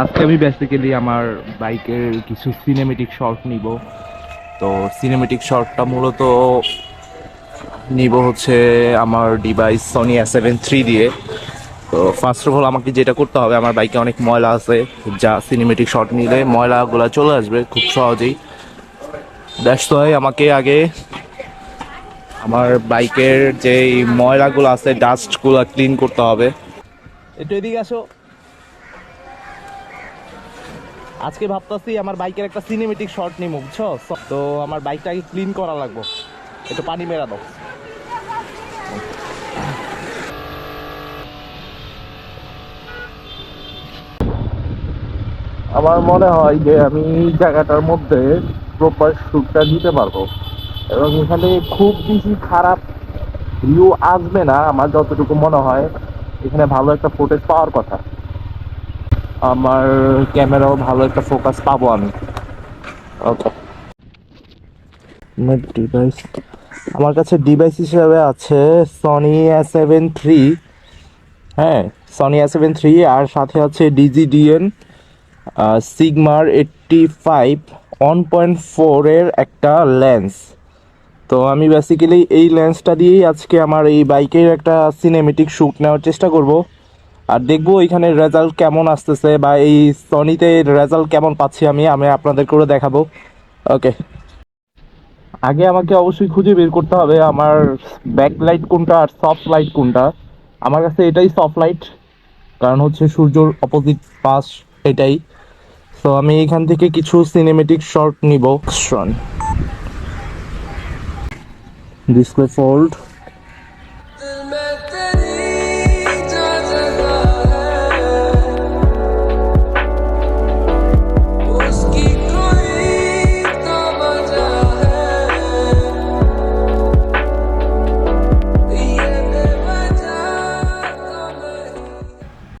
আজকে আমি বেসিক্যালি আমার বাইকের কিছু সিনেমেটিক শট নিব। তো সিনেমেটিক শটটা মূলত নিব হচ্ছে আমার ডিভাইস সনি A7 III দিয়ে। তো ফার্স্ট অফ অল আমাকে যেটা করতে হবে, আমার বাইকে অনেক ময়লা আছে, যা সিনেমেটিক শট নিলে ময়লাগুলো চলে আসবে খুব সহজেই। দ্যাটস ওয়াই আমাকে আগে আমার বাইকের যেই ময়লাগুলো আছে, ডাস্টগুলো ক্লিন করতে হবে। একটু এদিকে আসো। আজকে ভাবতেছি আমার বাইকের একটা সিনেমেটিক শট নিব, বুঝছো? তো আমার বাইকটাকে ক্লিন করা লাগবে, একটু পানি মেরা দাও। আমার মনে হয় যে আমি এই জায়গাটার মধ্যে প্রপার শ্যুটটা দিতে পারবো, এবং এখানে খুব বেশি খারাপ ভিউ আসবে না আমার যতটুকু মনে হয়। এখানে ভালো একটা ফুটেজ পাওয়ার কথা, আমার ক্যামেরাও ভালো একটা ফোকাস পাবো আমি। ওকে, ডিভাইস আমার কাছে ডিভাইস হিসেবে আছে সনি A7 III। হ্যাঁ, সনি A7 III, আর সাথে আছে ডিজিডিএন সিগমার 85 1.4 এর একটা লেন্স। তো আমি বেসিক্যালি এই লেন্সটা দিয়েই আজকে আমার এই বাইকের একটা সিনেমেটিক শ্যুট নেওয়ার চেষ্টা করব। আর দেখবো এখানে রেজাল্ট কেমন আসতেছে, বা এই সনিতে রেজাল্ট কেমন পাচ্ছি আমি আমি আপনাদের করে দেখাবো। ওকে, আগে আমাকে অবশ্যই খুঁজে বের করতে হবে আমার ব্যাক লাইট কোনটা আর সফট লাইট কোনটা। আমার কাছে এটাই সফট লাইট, কারণ হচ্ছে সূর্যর অপোজিট পাশ এটাই। তো আমি এখান থেকে কিছু সিনেমেটিক শট নিব। Display fold,